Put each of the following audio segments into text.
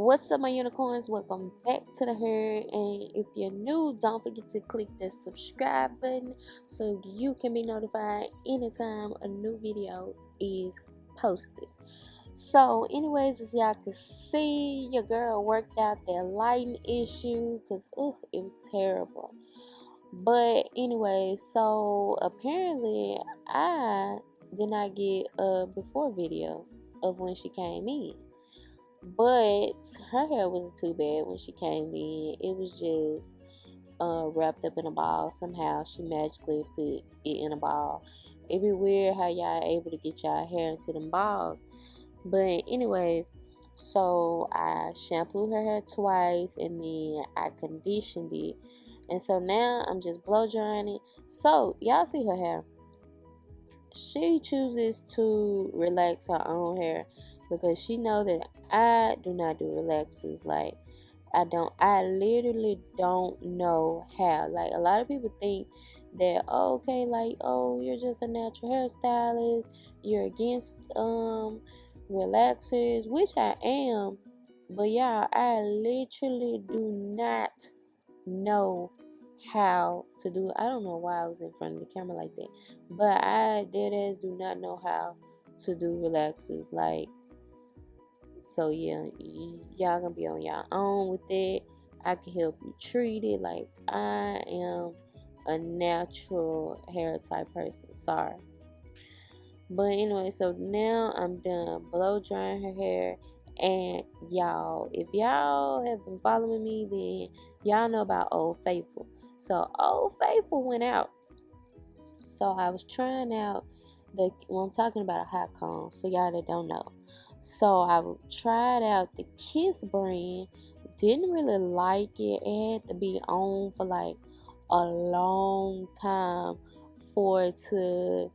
What's up, my unicorns? Welcome back to the herd. And if you're new, don't forget to click the subscribe button so you can be notified anytime a new video is posted. So, anyways, as y'all can see, your girl worked out that lighting issue because it was terrible. But anyway, so apparently I did not get a before video of when she came in. But her hair wasn't too bad when she came in. It was just wrapped up in a ball. Somehow she magically put it in a ball. It'd be weird how y'all able to get y'all hair into them balls. But anyways, so I shampooed her hair twice and then I conditioned it. And so now I'm just blow drying it. So y'all see her hair. She chooses to relax her own hair because she know that I do not do relaxers. Like I literally don't know how. Like a lot of people think that okay, like you're just a natural hairstylist, you're against relaxers, which I am, but yeah, I literally do not know how to do it. I don't know why I was in front of the camera like that, but I deadass do not know how to do relaxers. Like, so yeah, y'all gonna be on y'all own with it. I can help you treat it. Like, I am a natural hair type person. Sorry. But anyway, so now I'm done blow drying her hair. And y'all, if y'all have been following me, then y'all know about Old Faithful. So Old Faithful went out. So I was trying out I'm talking about a hot comb for y'all that don't know. So I tried out the Kiss brand. Didn't really like it. It had to be on for like a long time for it to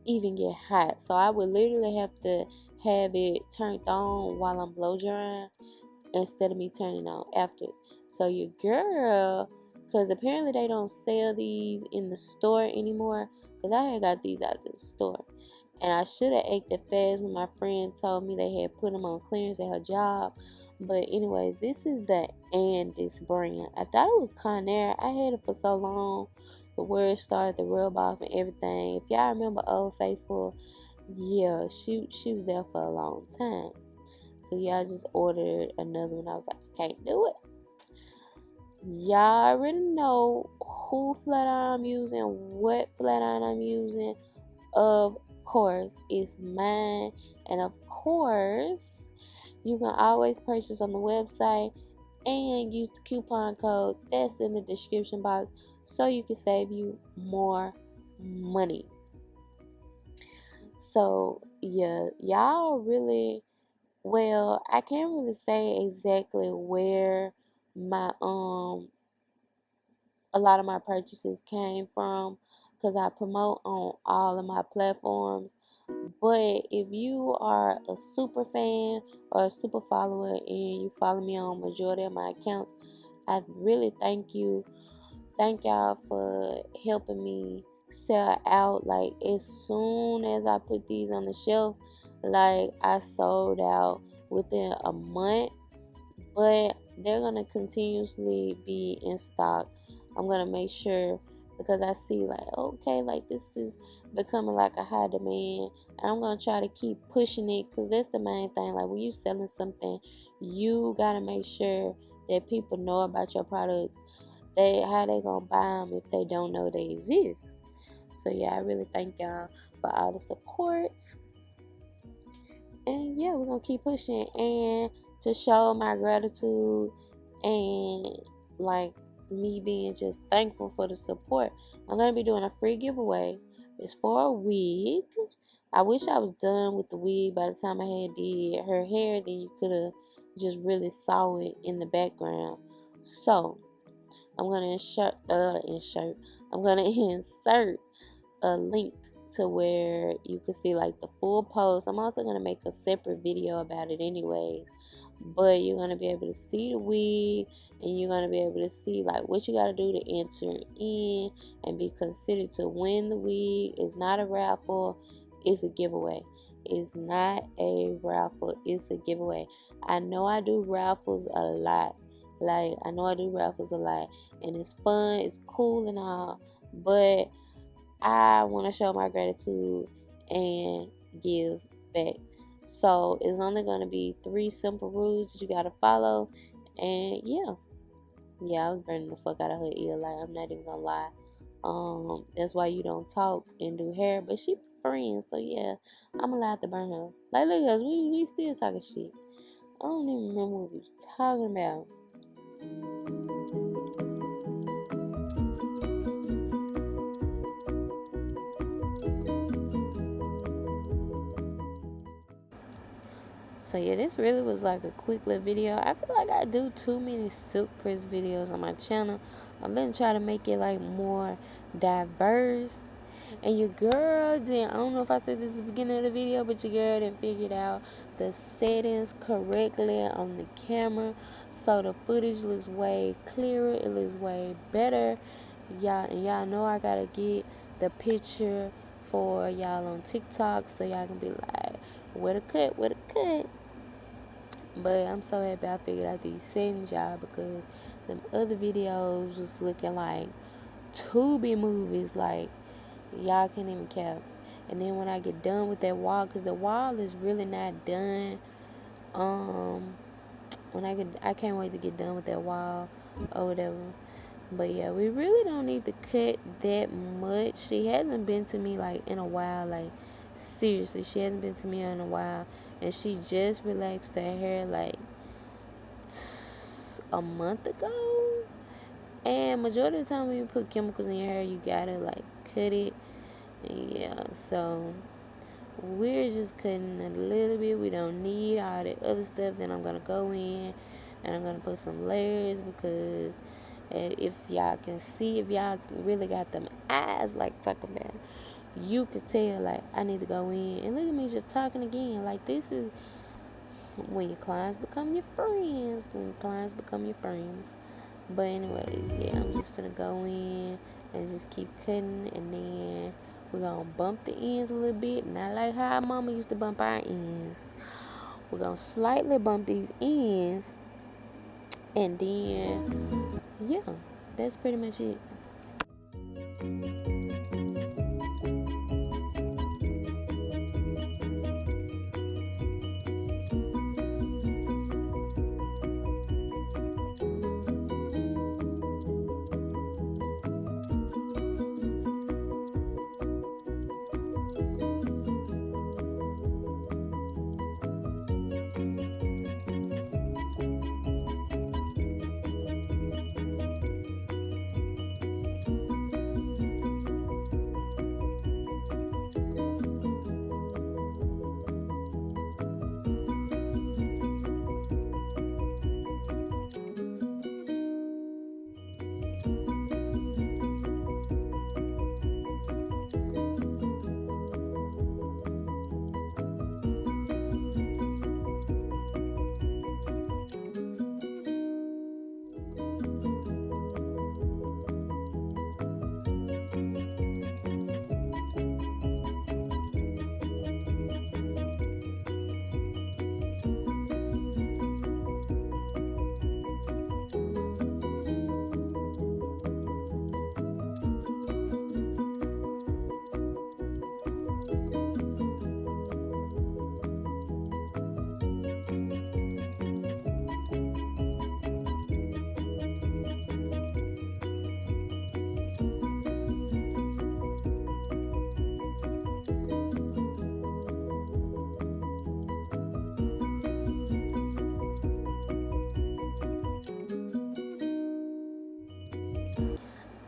even get hot. So I would literally have to have it turned on while I'm blow drying instead of me turning on afterwards. So your girl, because apparently they don't sell these in the store anymore, because I had got these out of the store. And I should have ate that fast when my friend told me they had put them on clearance at her job. But anyways, this is the Andis brand. I thought it was Conair. I had it for so long. The word started to rub off and everything. If y'all remember Old Faithful, yeah, she was there for a long time. So y'all just ordered another one. I was like, I can't do it. Y'all already know who flat iron I'm using, what flat iron I'm using. Of course, it's mine. And of course, you can always purchase on the website and use the coupon code that's in the description box so you can save you more money. So yeah, y'all really, well, I can't really say exactly where my a lot of my purchases came from because I promote on all of my platforms. But if you are a super fan or a super follower and you follow me on majority of my accounts, I really thank you. Thank y'all for helping me sell out. Like, as soon as I put these on the shelf, like, I sold out within a month. But they're gonna continuously be in stock. I'm gonna make sure, because I see like, okay, like this is becoming like a high demand, and I'm gonna try to keep pushing it, because that's the main thing. Like, when you selling something, you gotta make sure that people know about your products. How they gonna buy them if they don't know they exist? So yeah, I really thank y'all for all the support. And yeah, we're gonna keep pushing, and to show my gratitude and like me being just thankful for the support, I'm gonna be doing a free giveaway. It's for a wig. I wish I was done with the wig by the time I had did her hair, then you could have just really saw it in the background. So I'm gonna insert I'm gonna insert a link to where you can see like the full post. I'm also going to make a separate video about it anyways, but you're going to be able to see the wig, and you're going to be able to see like what you got to do to enter in and be considered to win the wig. It's not a raffle, it's a giveaway. It's not a raffle, it's a giveaway. I know I do raffles a lot. Like, I know I do raffles a lot. And it's fun, it's cool and all. But I want to show my gratitude and give back. So it's only going to be 3 simple rules that you got to follow. And yeah, I was burning the fuck out of her ear. Like, I'm not even gonna lie. That's why you don't talk and do hair. But she friends, so yeah, I'm allowed to burn her. Like, look at us, we still talking shit. I don't even remember what we was talking about. So yeah, this really was like a quick little video. I feel like I do too many silk press videos on my channel. I've been trying to make it like more diverse. And your girl didn't, I don't know if I said this at the beginning of the video, but your girl didn't figure out the settings correctly on the camera. So the footage looks way clearer. It looks way better. Y'all know I gotta get the picture for y'all on TikTok so y'all can be like, where the cut. But I'm so happy I figured out these settings, y'all, because them other videos was looking like Tubi movies. Like, y'all can't even cap. And then when I get done with that wall, because the wall is really not done. When I can't wait to get done with that wall or whatever. But yeah, we really don't need to cut that much. She hasn't been to me like in a while. Like, seriously, she hasn't been to me in a while. And she just relaxed her hair like a month ago. And majority of the time when you put chemicals in your hair, you gotta like cut it. And yeah, so we're just cutting a little bit. We don't need all the other stuff. Then I'm gonna go in and I'm gonna put some layers because if y'all can see, if y'all really got them eyes like talking about, you could tell like I need to go in. And look at me just talking again. Like, this is when your clients become your friends. When your clients become your friends. But anyways, yeah, I'm just gonna go in and just keep cutting, and then we're gonna bump the ends a little bit. Not like how mama used to bump our ends. We're gonna slightly bump these ends, and then yeah, that's pretty much it.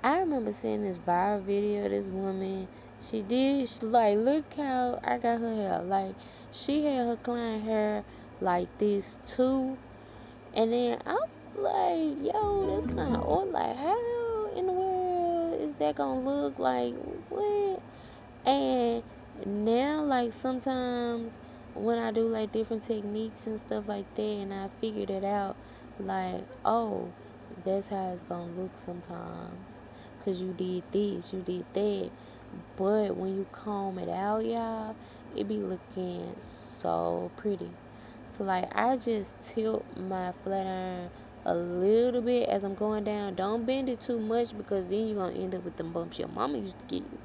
I remember seeing this viral video of this woman. She like, look how I got her hair. Like, she had her client hair like this too. And then I was like, yo, that's kind of odd. Like, how in the world is that gonna look? Like, what? And now, like, sometimes when I do like different techniques and stuff like that, and I figured it out, like, oh, that's how it's gonna look sometimes. Cause you did this, you did that. But when you comb it out, y'all, it be looking so pretty. So like I just tilt my flat iron a little bit as I'm going down. Don't bend it too much because then you're gonna end up with them bumps your mama used to get you.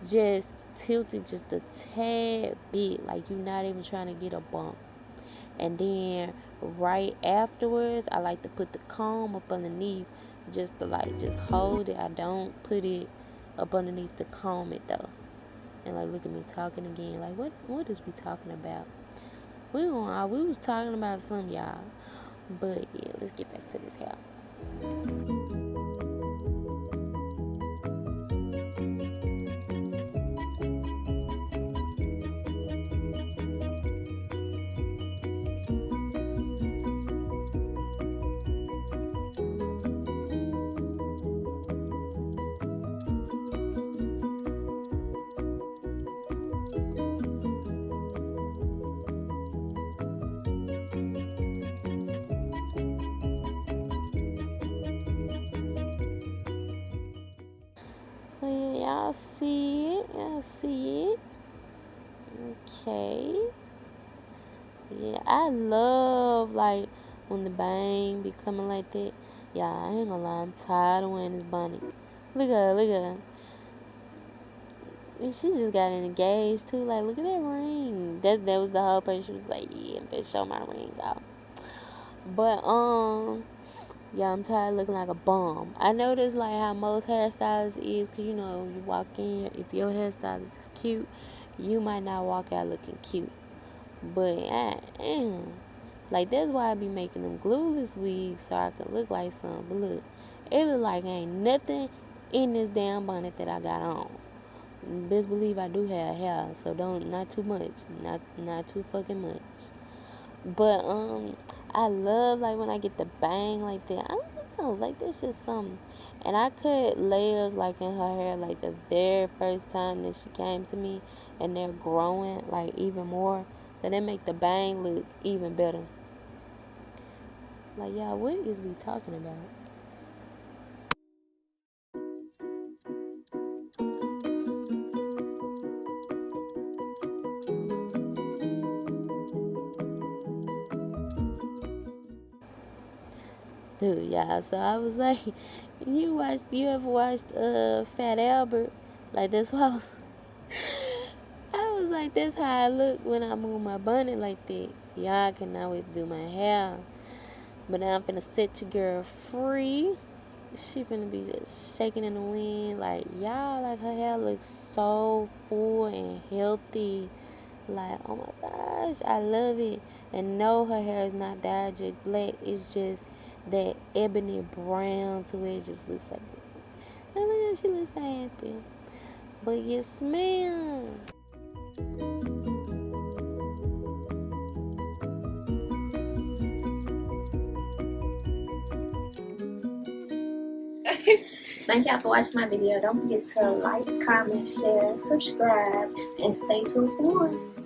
Just tilt it just a tad bit, like you're not even trying to get a bump. And then right afterwards, I like to put the comb up underneath just to like just hold it. I don't put it up underneath to comb it though. And like look at me talking again. Like what is we talking about? We was talking about some y'all. But yeah, let's get back to this hair. So yeah, y'all see it. Y'all see it. Okay. Yeah, I love like when the bang be coming like that. Yeah, I ain't gonna lie, I'm tired of wearing this bonnet. Look at her, look at her. And she just got engaged too. Like, look at that ring. That was the whole person. She was like, yeah, bitch, show my ring off. But yeah, I'm tired of looking like a bum. I notice like how most hairstylists is, cause you know you walk in, if your hairstylist is cute, you might not walk out looking cute. But I am. Like that's why I be making them glueless wigs so I can look like something. But look, it look like ain't nothing in this damn bonnet that I got on. Best believe I do have hair, so don't not too much, not too fucking much. But I love like when I get the bang like that. I don't know, like that's just something. And I cut layers like in her hair like the very first time that she came to me, and they're growing like even more. So they make the bang look even better. Like y'all, what is we talking about? Dude, y'all. So I was like, you ever watched Fat Albert? Like that's why I was like, that's how I look when I move my bunny like that. Y'all can always do my hair. But now I'm finna set your girl free. She finna be just shaking in the wind. Like, y'all, like her hair looks so full and healthy. Like, oh my gosh, I love it. And no, her hair is not dyed just black. It's just that ebony brown to where it just looks like it. And look how she looks so happy. But yes, ma'am. Thank y'all for watching my video. Don't forget to like, comment, share, subscribe, and stay tuned for more.